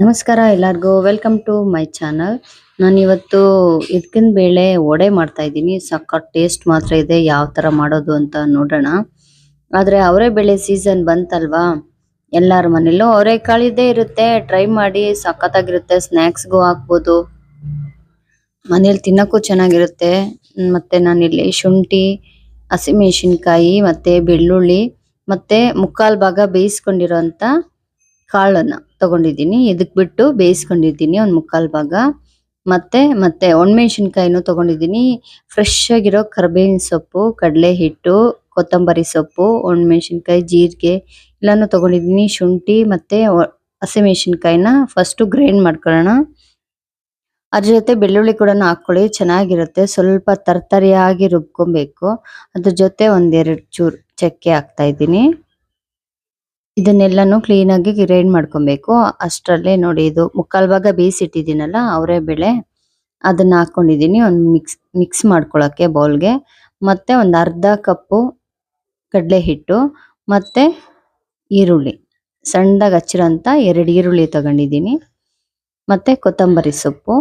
ನಮಸ್ಕಾರ ಎಲ್ಲರಿಗೂ welcome to my channel. ನಾನು ಇವತ್ತು ಇದಕ್ಕಿನ ಬೇಳೆ ವಡೆ ಮಾಡ್ತಾ ಇದ್ದೀನಿ. ಸಖತ್ ಟೇಸ್ಟ್ ಮಾತ್ರ ಇದೆ. ಯಾವ ತರ ಮಾಡೋದು ಅಂತ ನೋಡೋಣ. ಆದ್ರೆ ಅವರೇ ಬೇಳೆ ಸೀಸನ್ ಬಂತಲ್ವಾ, ಎಲ್ಲಾರ ಮನೇಲೂ ಅವರೆಕಾಳಿದ್ದೇ ಇರುತ್ತೆ. ಟ್ರೈ ಮಾಡಿ, ಸಖತ್ತಾಗಿರುತ್ತೆ. ಸ್ನ್ಯಾಕ್ಸ್ಗೂ ಹಾಕ್ಬೋದು, ಮನೇಲಿ ತಿನ್ನಕ್ಕೂ ಚೆನ್ನಾಗಿರುತ್ತೆ. ಮತ್ತೆ ನಾನಿಲ್ಲಿ ಶುಂಠಿ, ಹಸಿಮೆಣಸಿನಕಾಯಿ ಮತ್ತೆ ಬೆಳ್ಳುಳ್ಳಿ ಮತ್ತೆ ಮುಕ್ಕಾಲ್ ಭಾಗ ಬೇಯಿಸ್ಕೊಂಡಿರೋಂಥ ಕಾಳನ್ನ ತಗೊಂಡಿದ್ದೀನಿ. ಇದಕ್ ಬಿಟ್ಟು ಬೇಯಿಸ್ಕೊಂಡಿದ್ದೀನಿ ಒಂದ್ ಮುಕ್ಕಾಲ್ ಭಾಗ. ಮತ್ತೆ ಒಣಮೆಣಸಿನಕಾಯಿನೂ ತಗೊಂಡಿದ್ದೀನಿ. ಫ್ರೆಶ್ ಆಗಿರೋ ಕರಿಬೇವಿನ ಸೊಪ್ಪು, ಕಡಲೆ ಹಿಟ್ಟು, ಕೊತ್ತಂಬರಿ ಸೊಪ್ಪು, ಒಣಮೆಣಸಿನಕಾಯಿ, ಜೀರಿಗೆ ಎಲ್ಲಾನು ತಗೊಂಡಿದ್ದೀನಿ. ಶುಂಠಿ ಮತ್ತೆ ಹಸಿಮೆಣಸಿನಕಾಯಿನ ಫಸ್ಟ್ ಗ್ರೈಂಡ್ ಮಾಡ್ಕೊಳ್ಳೋಣ. ಅದ್ರ ಜೊತೆ ಬೆಳ್ಳುಳ್ಳಿ ಕೂಡ ಹಾಕೊಳ್ಳಿ, ಚೆನ್ನಾಗಿರುತ್ತೆ. ಸ್ವಲ್ಪ ತರ್ತರಿಯಾಗಿ ರುಬ್ಕೊಬೇಕು. ಅದ್ರ ಜೊತೆ ಒಂದೆರಡು ಚೂರು ಚಕ್ಕೆ ಹಾಕ್ತಾ ಇದ್ದೀನಿ. ಇದನ್ನೆಲ್ಲಾನು ಕ್ಲೀನ್ ಆಗಿ ಗ್ರೈಂಡ್ ಮಾಡ್ಕೊಬೇಕು. ಅಷ್ಟರಲ್ಲೇ ನೋಡಿ, ಇದು ಮುಕ್ಕಾಲ್ ಭಾಗ ಬೇಯಿಸಿಟ್ಟಿದ್ದೀನಲ್ಲ ಅವರೇ ಬೇಳೆ, ಅದನ್ನ ಹಾಕೊಂಡಿದ್ದೀನಿ ಒಂದು ಮಿಕ್ಸ್ ಮಾಡ್ಕೊಳಕ್ಕೆ ಬೌಲ್ಗೆ. ಮತ್ತೆ ಒಂದು ಅರ್ಧ ಕಪ್ಪು ಕಡಲೆ ಹಿಟ್ಟು, ಮತ್ತೆ ಈರುಳ್ಳಿ, ಸಣ್ಣದಾಗಿ ಹಚ್ಚಿರೋಂಥ 2 ಈರುಳ್ಳಿ ತಗೊಂಡಿದ್ದೀನಿ. ಮತ್ತೆ ಕೊತ್ತಂಬರಿ ಸೊಪ್ಪು,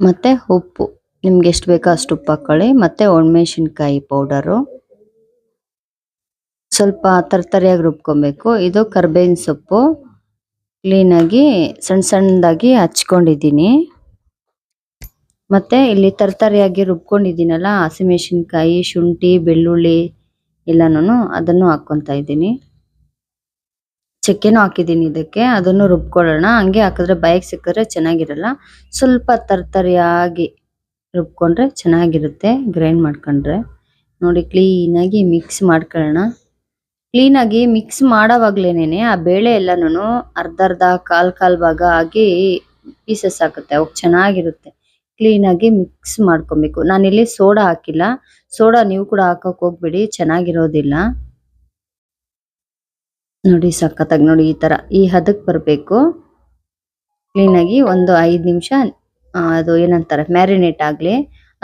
ಮತ್ತೆ ಉಪ್ಪು, ನಿಮ್ಗೆ ಎಷ್ಟು ಬೇಕೋ ಅಷ್ಟು ಉಪ್ಪು ಹಾಕೊಳ್ಳಿ. ಮತ್ತೆ ಒಣಮೆಣಸಿನಕಾಯಿ ಪೌಡರು, ಸ್ವಲ್ಪ ತರ್ತರಿಯಾಗಿ ರುಬ್ಕೊಬೇಕು. ಇದು ಕರಿಬೇವಿನ ಸೊಪ್ಪು ಕ್ಲೀನಾಗಿ ಸಣ್ಣ ಸಣ್ಣದಾಗಿ ಹಚ್ಕೊಂಡಿದ್ದೀನಿ. ಮತ್ತೆ ಇಲ್ಲಿ ತರ್ತರಿಯಾಗಿ ರುಬ್ಕೊಂಡಿದ್ದೀನಲ್ಲ, ಹಸಿಮೆಣಸಿನಕಾಯಿ, ಶುಂಠಿ, ಬೆಳ್ಳುಳ್ಳಿ ಎಲ್ಲಾನು ಅದನ್ನು ಹಾಕ್ಕೊಂತ ಇದ್ದೀನಿ. ಚಕ್ಕೆನೂ ಹಾಕಿದ್ದೀನಿ ಇದಕ್ಕೆ, ಅದನ್ನು ರುಬ್ಕೊಳ್ಳೋಣ. ಹಂಗೆ ಹಾಕಿದ್ರೆ ಬಾಯಿಗೆ ಸಿಕ್ಕಿದ್ರೆ ಚೆನ್ನಾಗಿರಲ್ಲ. ಸ್ವಲ್ಪ ತರ್ತರಿಯಾಗಿ ರುಬ್ಕೊಂಡ್ರೆ ಚೆನ್ನಾಗಿರುತ್ತೆ, ಗ್ರೈಂಡ್ ಮಾಡ್ಕೊಂಡ್ರೆ. ನೋಡಿ, ಕ್ಲೀನಾಗಿ ಮಿಕ್ಸ್ ಮಾಡ್ಕೊಳ್ಳೋಣ. ಕ್ಲೀನಾಗಿ ಮಿಕ್ಸ್ ಮಾಡೋವಾಗ್ಲೇನೆ ಆ ಬೇಳೆ ಎಲ್ಲಾನು ಅರ್ಧ ಕಾಲ್ ಭಾಗ ಆಗಿ ಪೀಸಸ್ ಆಗುತ್ತೆ, ಅವಾಗ ಚೆನ್ನಾಗಿರುತ್ತೆ. ಕ್ಲೀನಾಗಿ ಮಿಕ್ಸ್ ಮಾಡ್ಕೊಬೇಕು. ನಾನಿಲ್ಲಿ ಸೋಡಾ ಹಾಕಿಲ್ಲ. ಸೋಡಾ ನೀವು ಕೂಡ ಹಾಕಕ್ ಹೋಗ್ಬೇಡಿ, ಚೆನ್ನಾಗಿರೋದಿಲ್ಲ. ನೋಡಿ, ಸಖತ್ತಾಗಿ ನೋಡಿ, ಈ ತರ ಈ ಹದಕ್ಕೆ ಬರಬೇಕು. ಕ್ಲೀನಾಗಿ ಒಂದು 5 ನಿಮಿಷ ಅದು ಏನಂತಾರೆ ಮ್ಯಾರಿನೇಟ್ ಆಗ್ಲಿ.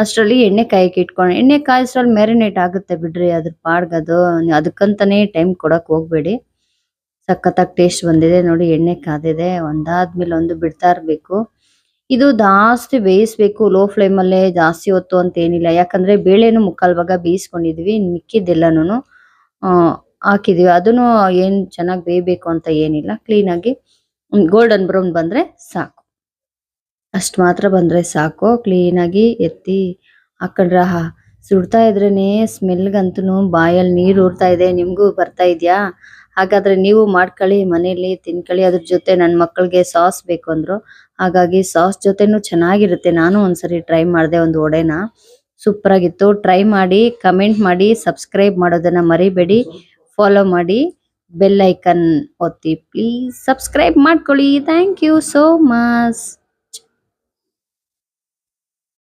ಅಷ್ಟರಲ್ಲಿ ಎಣ್ಣೆ ಕಾಯಕ್ಕೆ ಇಟ್ಕೊಂಡು, ಎಣ್ಣೆ ಕಾಯಿಸ್ರಲ್ಲಿ ಮ್ಯಾರಿನೇಟ್ ಆಗುತ್ತೆ ಬಿಡ್ರಿ, ಅದ್ರ ಪಾಡ್ಗದು. ಅದಕ್ಕಂತಾನೆ ಟೈಮ್ ಕೊಡಕ್ ಹೋಗ್ಬೇಡಿ. ಸಖತ್ತಾಗಿ ಟೇಸ್ಟ್ ಬಂದಿದೆ ನೋಡಿ. ಎಣ್ಣೆ ಕಾದಿದೆ, ಒಂದಾದ್ಮೇಲೆ ಒಂದು ಬಿಡ್ತಾ ಇರ್ಬೇಕು. ಇದು ಜಾಸ್ತಿ ಬೇಯಿಸ್ಬೇಕು, ಲೋ ಫ್ಲೇಮ್ ಅಲ್ಲೇ ಜಾಸ್ತಿ ಹೊತ್ತು ಅಂತ ಏನಿಲ್ಲ. ಯಾಕಂದ್ರೆ ಬೇಳೆನು ಮುಕ್ಕಾಲ್ ಭಾಗ ಬೇಯಿಸ್ಕೊಂಡಿದೀವಿ, ಮಿಕ್ಕಿದ್ದೆಲ್ಲಾನು ಹಾಕಿದೀವಿ. ಅದನ್ನು ಏನ್ ಚೆನ್ನಾಗಿ ಬೇಯಬೇಕು ಅಂತ ಏನಿಲ್ಲ. ಕ್ಲೀನಾಗಿ ಗೋಲ್ಡನ್ ಬ್ರೌನ್ ಬಂದ್ರೆ ಸಾಕು, ಅಷ್ಟು ಮಾತ್ರ ಬಂದ್ರೆ ಸಾಕು. ಕ್ಲೀನಾಗಿ ಎತ್ತಿ ಹಾಕೊಂಡ್ರೆ ಸುಡ್ತಾ ಇದ್ರೇನೆ ಸ್ಮೆಲ್ಗಂತೂ ಬಾಯಲ್ಲಿ ನೀರು ಊರ್ತಾ ಇದೆ. ನಿಮ್ಗೂ ಬರ್ತಾ ಇದೆಯಾ? ಹಾಗಾದ್ರೆ ನೀವು ಮಾಡ್ಕೊಳ್ಳಿ, ಮನೇಲಿ ತಿನ್ಕೊಳ್ಳಿ. ಅದ್ರ ಜೊತೆ ನನ್ನ ಮಕ್ಕಳಿಗೆ ಸಾಸ್ ಬೇಕು ಅಂದ್ರು, ಹಾಗಾಗಿ ಸಾಸ್ ಜೊತೆನೂ ಚೆನ್ನಾಗಿರುತ್ತೆ. ನಾನು ಒಂದ್ಸರಿ ಟ್ರೈ ಮಾಡಿದೆ ಒಂದು ವಡೆನ, ಸೂಪರ್ ಆಗಿತ್ತು. ಟ್ರೈ ಮಾಡಿ, ಕಮೆಂಟ್ ಮಾಡಿ, ಸಬ್ಸ್ಕ್ರೈಬ್ ಮಾಡೋದನ್ನ ಮರಿಬೇಡಿ. ಫಾಲೋ ಮಾಡಿ, ಬೆಲ್ ಐಕನ್ ಒತ್ತಿ. ಪ್ಲೀಸ್ ಸಬ್ಸ್ಕ್ರೈಬ್ ಮಾಡ್ಕೊಳ್ಳಿ. Thank you so much.